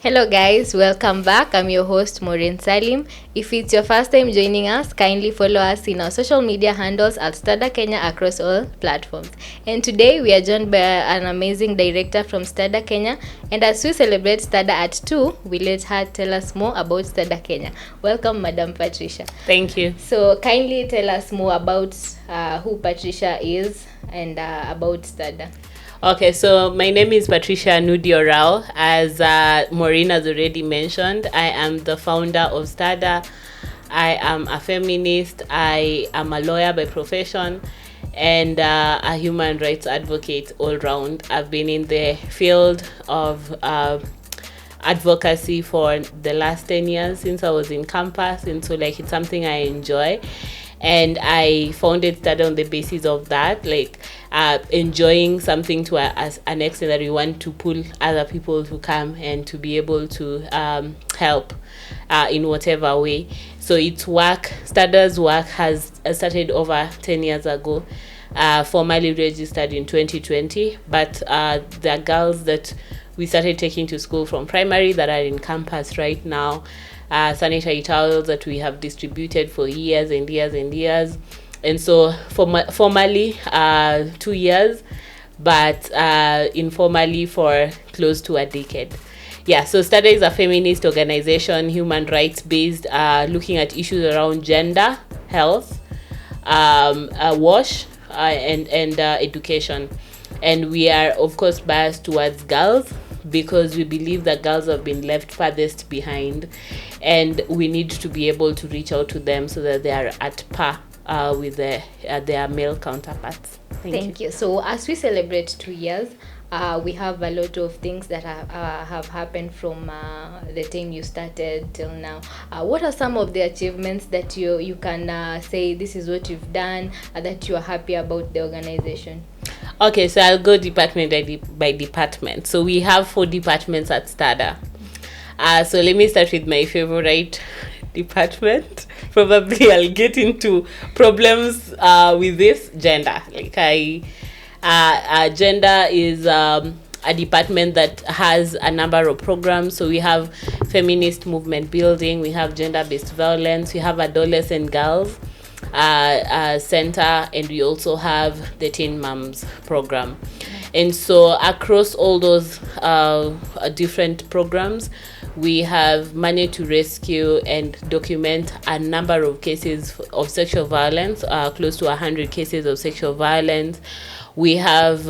Hello guys, welcome back. I'm your host Maureen Salim. If it's your first time joining us, kindly follow us in our social media handles at STADA Kenya across all platforms. And today we are joined by an amazing director from STADA Kenya. And as we celebrate STADA at 2, we let her tell us more about STADA Kenya. Welcome, Madam Patricia. Thank you. So kindly tell us more about who Patricia is and about STADA. Okay, so my name is Patricia Nudi. As Maureen has already mentioned, I am the founder of STADA. I am a feminist. I am a lawyer by profession and a human rights advocate all round. I've been in the field of advocacy for the last 10 years since I was in campus, and so it's something I enjoy. And I founded STADA on the basis of that, enjoying something to an extent that we want to pull other people to come and to be able to help in whatever way. So its work, STADA's work has started over 10 years ago, formally registered in 2020, but the girls that we started taking to school from primary that are in campus right now, sanitary towels that we have distributed for years and years and years. And so formally 2 years, but informally for close to a decade. Yeah, so STADA is a feminist organization, human rights based, looking at issues around gender, health, WASH, and education. And we are, of course, biased towards girls, because we believe that girls have been left farthest behind, and we need to be able to reach out to them so that they are at par with their male counterparts. Thank you. So as we celebrate 2 years, we have a lot of things that have happened from the time you started till now. What are some of the achievements that you can say this is what you've done, that you are happy about the organization? Okay, so I'll go department by department. So we have 4 departments at STADA. So let me start with my favorite department. Probably I'll get into problems with this, gender. Gender is a department that has a number of programs. So we have feminist movement building, we have gender-based violence, we have adolescent girls center, and we also have the Teen Moms program. And so across all those different programs, we have managed to rescue and document a number of cases of sexual violence, close to 100 cases of sexual violence. We have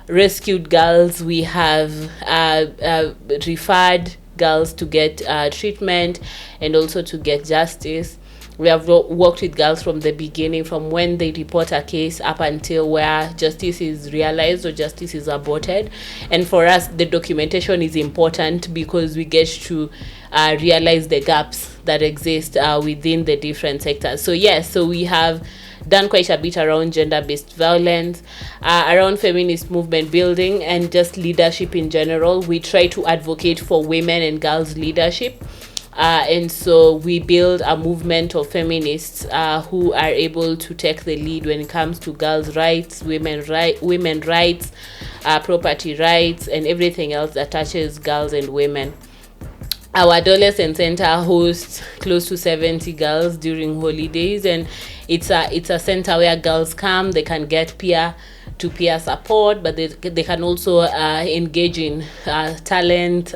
rescued girls, we have referred girls to get treatment and also to get justice. We have worked with girls from the beginning, from when they report a case up until where justice is realized or justice is aborted. And for us, the documentation is important because we get to realize the gaps that exist within the different sectors. So yes, so we have done quite a bit around gender-based violence, around feminist movement building, and just leadership in general. We try to advocate for women and girls' leadership. And so we build a movement of feminists who are able to take the lead when it comes to girls' rights, women rights, property rights, and everything else that touches girls and women. Our adolescent center hosts close to 70 girls during holidays, and it's a center where girls come. They can get peer-to-peer support, but they can also engage in talent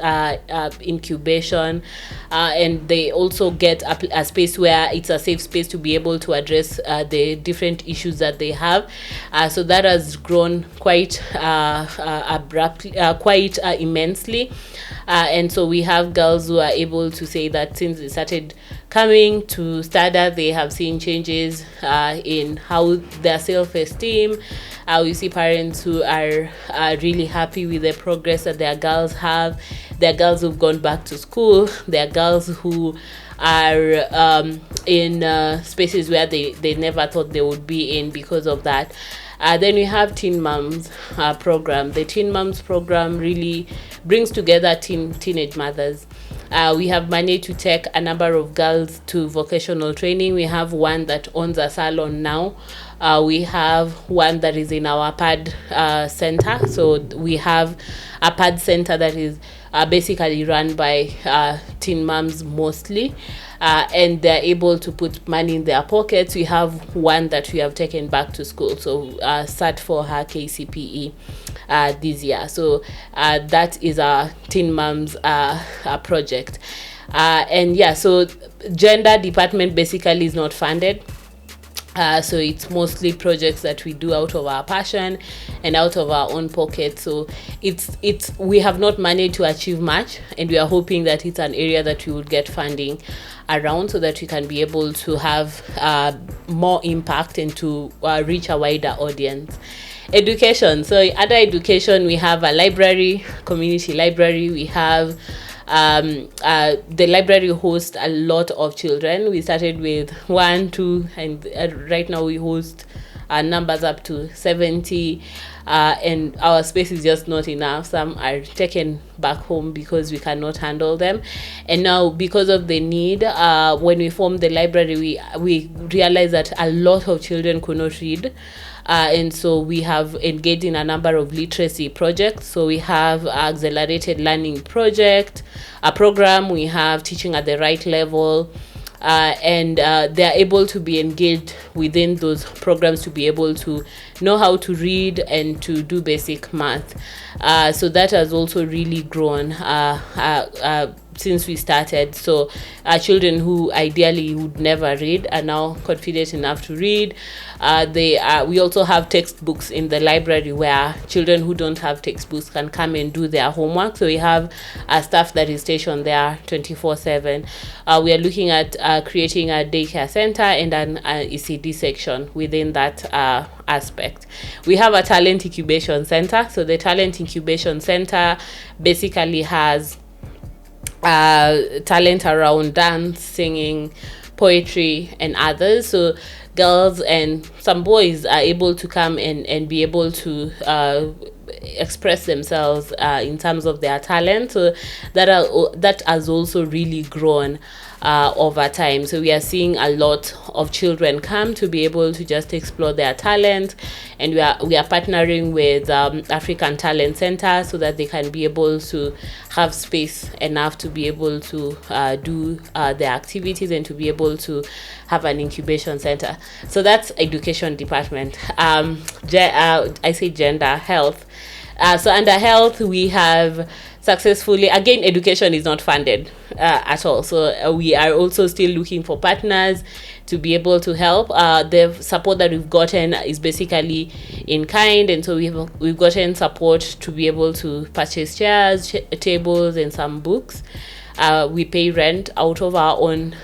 incubation, and they also get a space where it's a safe space to be able to address the different issues that they have. So that has grown quite abruptly, quite immensely. And so we have girls who are able to say that since they started coming to STADA, they have seen changes in how their self-esteem. We see parents who are really happy with the progress that their girls have. There are girls who've gone back to school. There are girls who are in spaces where they never thought they would be in because of that. Then we have Teen Moms program. The Teen Moms program really brings together teenage mothers. We have managed to take a number of girls to vocational training. We have one that owns a salon now. We have one that is in our PAD center. So we have a PAD center that is basically run by teen moms mostly. And they're able to put money in their pockets. We have one that we have taken back to school, so sat for her KCPE this year. So that is our teen moms project. And yeah, so gender department basically is not funded. So it's mostly projects that we do out of our passion and out of our own pocket. So it's we have not managed to achieve much, and we are hoping that it's an area that we would get funding around, so that we can be able to have more impact and to reach a wider audience. Education. So under education, we have a library, community library. We have the library hosts a lot of children. We started with 1, 2, and right now we host numbers up to 70, and our space is just not enough. Some are taken back home because we cannot handle them. And now, because of the need, when we formed the library, we realized that a lot of children could not read. And so we have engaged in a number of literacy projects. So we have accelerated learning project, a program. We have teaching at the right level, and they're able to be engaged within those programs to be able to know how to read and to do basic math. So that has also really grown since we started. So children who ideally would never read are now confident enough to read. We also have textbooks in the library where children who don't have textbooks can come and do their homework. So we have staff that is stationed there 24/7. We are looking at creating a daycare center and an ECD section within that aspect. We have a talent incubation center. So the talent incubation center basically has talent around dance, singing, poetry, and others. So girls and some boys are able to come and be able to express themselves in terms of their talent. So that has also really grown over time. So we are seeing a lot of children come to be able to just explore their talent, and we are partnering with African Talent Center so that they can be able to have space enough to be able to do their activities and to be able to have an incubation center. So that's education department. I say gender, health. So under health, we have successfully, again, education is not funded at all. So we are also still looking for partners to be able to help. The support that we've gotten is basically in kind, and so we've gotten support to be able to purchase chairs, tables, and some books. We pay rent out of our own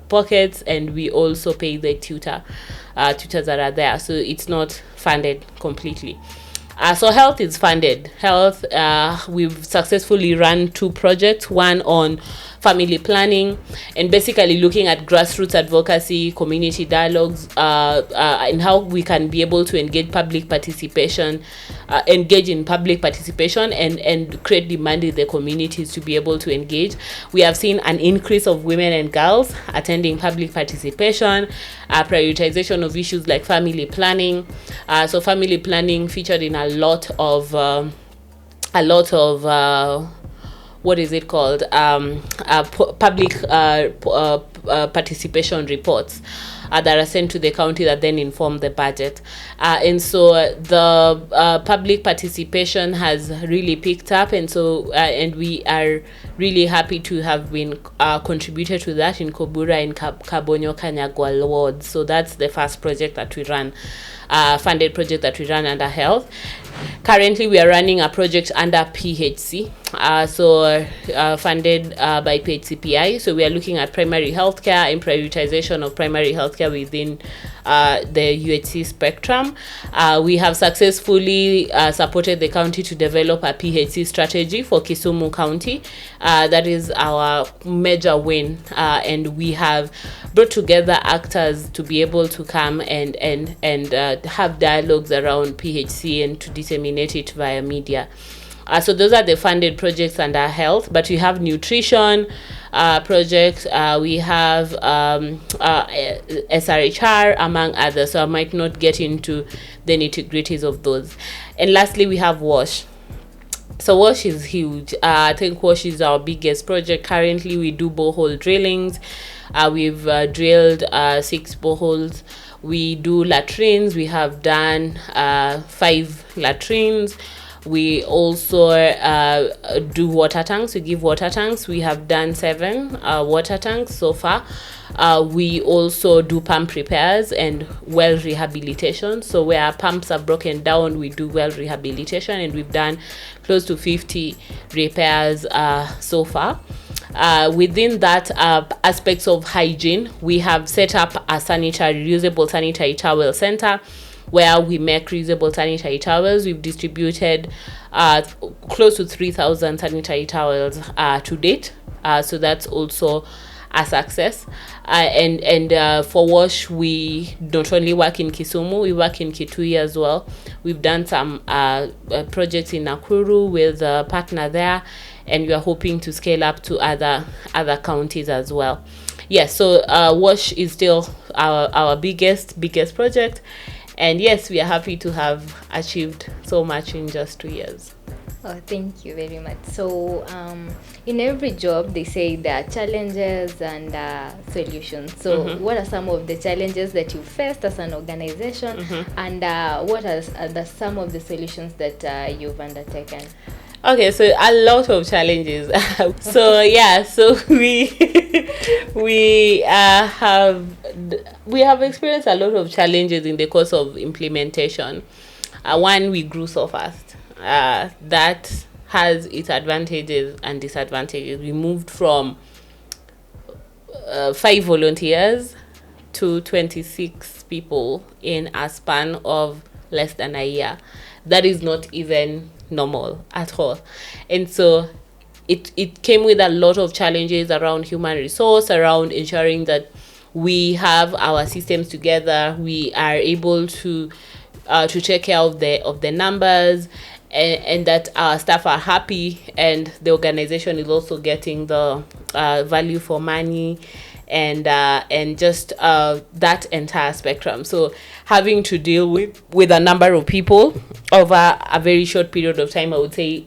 pockets, and we also pay the tutors that are there. So it's not funded completely. So health is funded. Health, we've successfully run 2 projects, one on family planning and basically looking at grassroots advocacy, community dialogues, and how we can be able to engage in public participation and create demand in the communities to be able to engage. We have seen an increase of women and girls attending public participation, prioritization of issues like family planning. So family planning featured in a lot of what is it called, public participation reports that are sent to the county that then inform the budget. And so the public participation has really picked up, and so and we are really happy to have been contributed to that in Kobura and Kabonyo Kanyagwal wards. So that's the first project that we run, funded project that we run under health. Currently, we are running a project under PHC, funded by PHCPI. So we are looking at primary healthcare and prioritization of primary healthcare within the UHC spectrum. We have successfully supported the county to develop a PHC strategy for Kisumu County. That is our major win, and we have brought together actors to be able to come and have dialogues around PHC and to disseminate it via media. So those are the funded projects under health, but we have nutrition projects, we have SRHR, among others, so I might not get into the nitty-gritties of those. And lastly, we have WASH. So WASH is huge. I think WASH is our biggest project. Currently, we do borehole drillings. We've drilled 6 boreholes. We do latrines. We have done 5 latrines. We also do water tanks. We give water tanks. We have done 7 water tanks so far. We also do pump repairs and well rehabilitation. So where pumps are broken down, we do well rehabilitation, and we've done close to 50 repairs so far. Within that aspects of hygiene, we have set up a reusable sanitary towel center where we make reusable sanitary towels. We've distributed close to 3,000 sanitary towels to date. So that's also a success. And for WASH, we not only work in Kisumu, we work in Kitui as well. We've done some projects in Nakuru with a partner there, and we are hoping to scale up to other counties as well. Yes, so WASH is still our biggest project. And yes, we are happy to have achieved so much in just 2 years. Oh, thank you very much. So, in every job, they say there are challenges and solutions. So, what are some of the challenges that you faced as an organization, and what are some of the solutions that you've undertaken? Okay, so a lot of challenges. So yeah, so we have experienced a lot of challenges in the course of implementation. One, we grew so fast. That has its advantages and disadvantages. We moved from 5 volunteers to 26 people in a span of less than a year. That is not even normal at all. And so it came with a lot of challenges around human resource, around ensuring that we have our systems together, we are able to take care of the numbers, and that our staff are happy, and the organization is also getting the value for money, and just that entire spectrum. So having to deal with a number of people over a very short period of time, I would say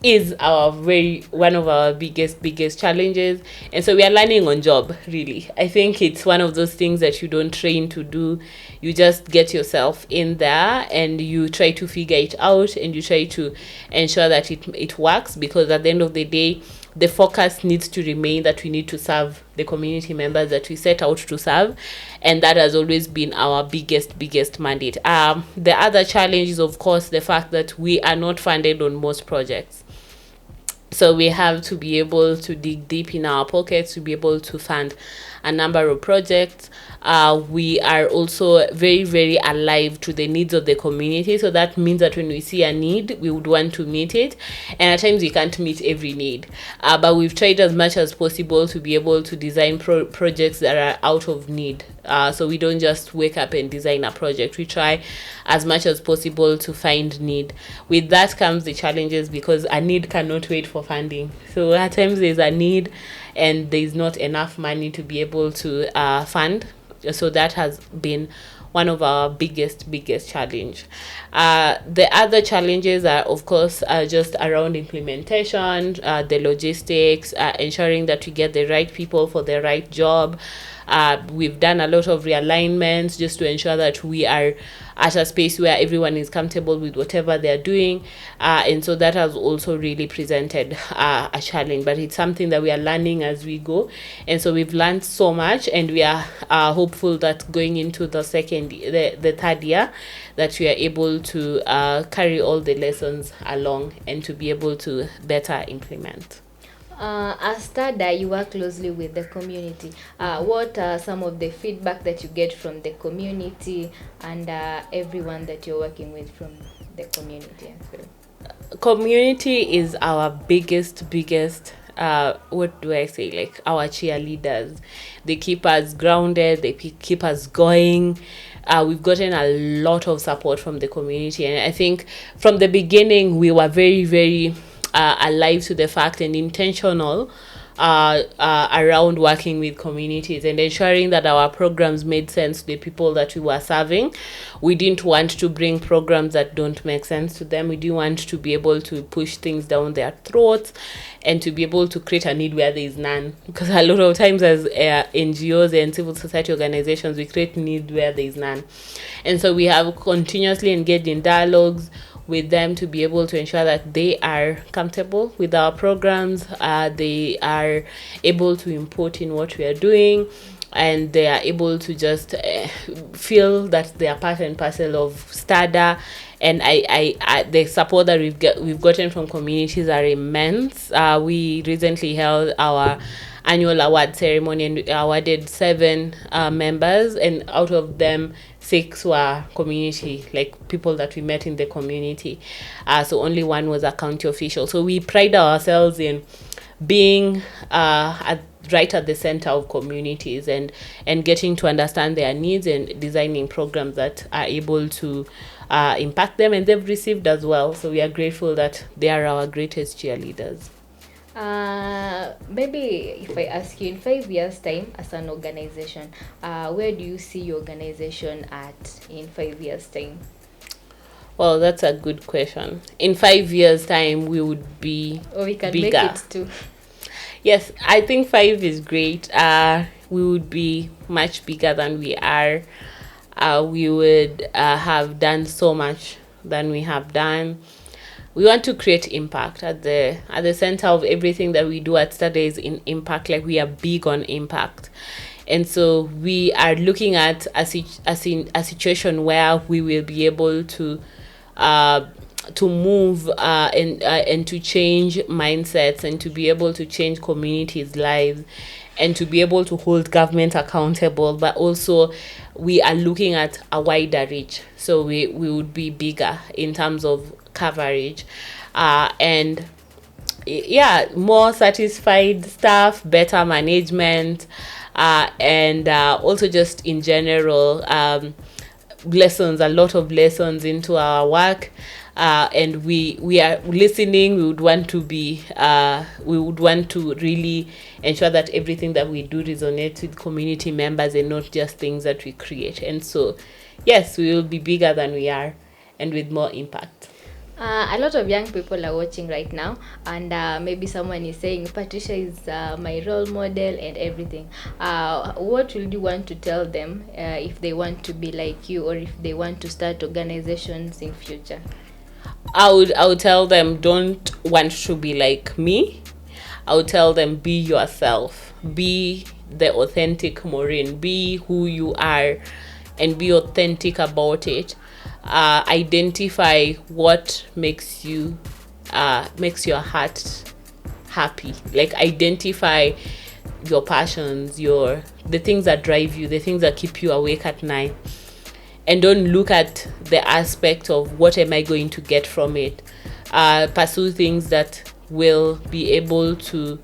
is one of our biggest challenges. And so we are learning on job, really. I think it's one of those things that you don't train to do. You just get yourself in there and you try to figure it out, and you try to ensure that it works, because at the end of the day, the focus needs to remain that we need to serve the community members that we set out to serve, and that has always been our biggest mandate. The other challenge is, of course, the fact that we are not funded on most projects. So we have to be able to dig deep in our pockets to be able to fund a number of projects. We are also very alive to the needs of the community. So that means that when we see a need, we would want to meet it. And at times we can't meet every need. But we've tried as much as possible to be able to design projects that are out of need. So we don't just wake up and design a project. We try as much as possible to find need. With that comes the challenges, because a need cannot wait for funding. So at times there's a need and there's not enough money to be able to fund. So that has been one of our biggest challenge. The other challenges are, of course, just around implementation, the logistics, ensuring that we get the right people for the right job. We've done a lot of realignments just to ensure that we are at a space where everyone is comfortable with whatever they're doing, and so that has also really presented a challenge, but it's something that we are learning as we go. And so we've learned so much, and we are hopeful that going into the third year, that we are able to carry all the lessons along and to be able to better implement. As STADA, you work closely with the community. What are some of the feedback that you get from the community and everyone that you're working with from the community? Community is our biggest what do I say, like our cheerleaders. They keep us grounded, they keep us going. we've gotten a lot of support from the community. And I think from the beginning, we were very, very alive to the fact and intentional around working with communities and ensuring that our programs made sense to the people that we were serving. We didn't want to bring programs that don't make sense to them. We didn't want to be able to push things down their throats and to be able to create a need where there is none. Because a lot of times as NGOs and civil society organizations, we create need where there is none. And so we have continuously engaged in dialogues with them to be able to ensure that they are comfortable with our programs, they are able to input in what we are doing, and they are able to just feel that they are part and parcel of STADA. And I the support that we've gotten from communities are immense. We recently held our annual award ceremony and we awarded 7 members, and out of them 6 were community, like people that we met in the community. So only 1 was a county official. So we pride ourselves in being right at the center of communities and getting to understand their needs and designing programs that are able to impact them, and they've received as well. So we are grateful that they are our greatest cheerleaders. Maybe if I ask you in 5 years' time as an organization, where do you see your organization at in 5 years' time? Well, that's a good question. In 5 years' time, we would be Or we can bigger. make it too. Yes, I think 5 is great. We would be much bigger than we are. We would have done so much than we have done. We want to create impact at the center of everything that we do at STADA is in impact. Like, we are big on impact, and so we are looking at a situation where we will be able to move and to change mindsets and to be able to change communities' lives and to be able to hold government accountable, but also we are looking at a wider reach. So we would be bigger in terms of coverage, and more satisfied staff, better management, and also just in general lessons, a lot of lessons into our work. And we are listening. We would want to really ensure that everything that we do resonates with community members and not just things that we create. And so, yes, we will be bigger than we are and with more impact. A lot of young people are watching right now, and maybe someone is saying Patricia is my role model and everything. What would you want to tell them if they want to be like you, or if they want to start organizations in future? I would tell them, don't want to be like me. I would tell them, be yourself, be the authentic Maureen, be who you are, and be authentic about it. Identify what makes your heart happy. Like, identify your passions, the things that drive you, the things that keep you awake at night, and don't look at the aspect of what am I going to get from it. Pursue things that will be able to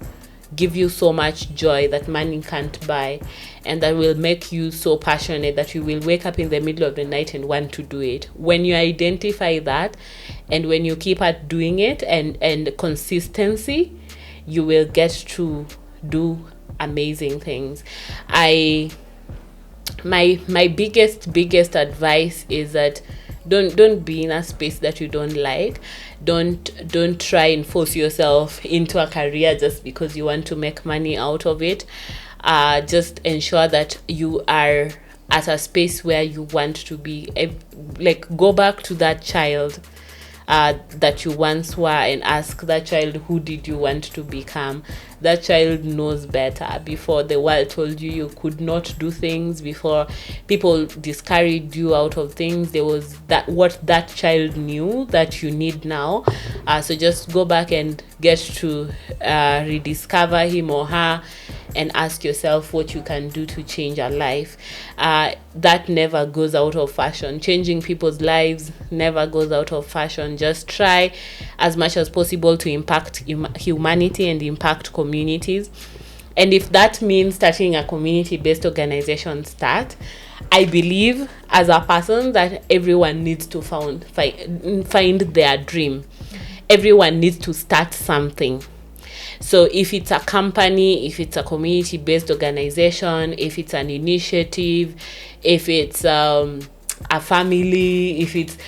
give you so much joy that money can't buy, and that will make you so passionate that you will wake up in the middle of the night and want to do it. When you identify that, and when you keep at doing it and consistency, you will get to do amazing things. My biggest advice is that don't be in a space that you don't like. Don't try and force yourself into a career just because you want to make money out of it. Just ensure that you are at a space where you want to be. Like, go back to that child that you once were and ask that child, who did you want to become? That child knows better. Before the world told you could not do things, before people discouraged you out of things, there was what that child knew that you need now. So just go back and get to rediscover him or her and ask yourself what you can do to change your life. That never goes out of fashion. Changing people's lives never goes out of fashion. Just try as much as possible to impact humanity and impact communities. And if that means starting a community-based organization, start. I believe as a person that everyone needs to find their dream. Everyone needs to start something. So if it's a company, if it's a community-based organization, if it's an initiative, if it's a family, if it's,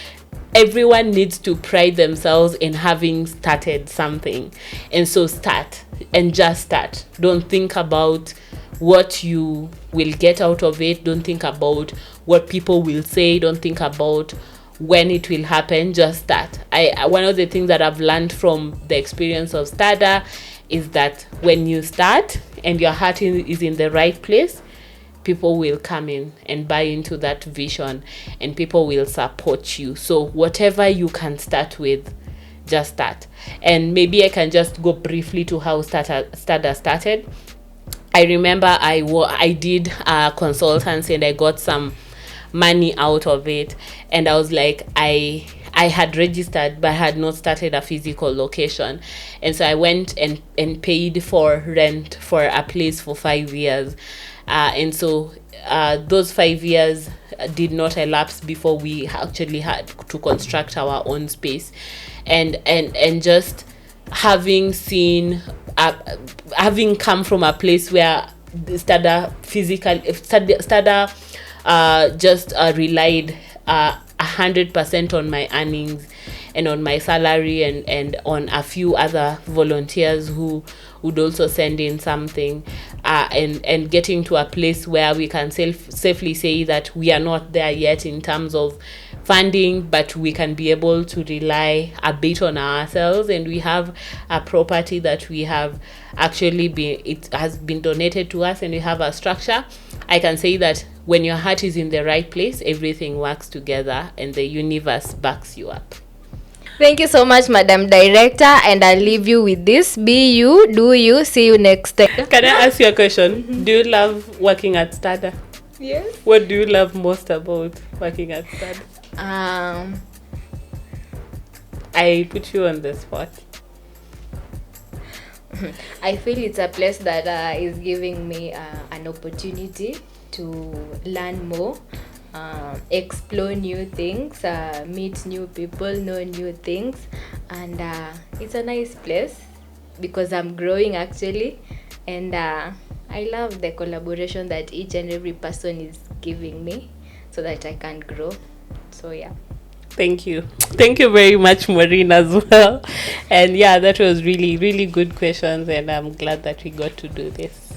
everyone needs to pride themselves in having started something. And so start, and just start. Don't think about what you will get out of it. Don't think about what people will say. Don't think about when it will happen. Just start. One of the things that I've learned from the experience of STADA is that when you start and your heart is in the right place, people will come in and buy into that vision, and people will support you. So whatever you can start with, just start. And maybe I can just go briefly to how STADA started. I remember I did a consultancy and I got some money out of it, and I was like, I had registered but had not started a physical location, and so I went and paid for rent for a place for 5 years, and so those 5 years did not elapse before we actually had to construct our own space, and just having seen having come from a place where STADA just relied 100% on my earnings and on my salary, and on a few other volunteers who would also send in something, and getting to a place where we can safely say that we are not there yet in terms of funding, but we can be able to rely a bit on ourselves, and we have a property that we have actually it has been donated to us, and we have a structure. I can say that when your heart is in the right place, everything works together and the universe backs you up. Thank you so much, Madam Director, and I'll leave you with this. Be you, do you. See you next time. Can I ask you a question? Mm-hmm. Do you love working at STADA? Yes. What do you love most about working at STADA? I put you on the spot. I feel it's a place that is giving me an opportunity to learn more, explore new things, meet new people, know new things, and it's a nice place because I'm growing actually, and I love the collaboration that each and every person is giving me so that I can grow. So yeah. Thank you very much, Maureen, as well. And yeah, that was really, really good questions, and I'm glad that we got to do this.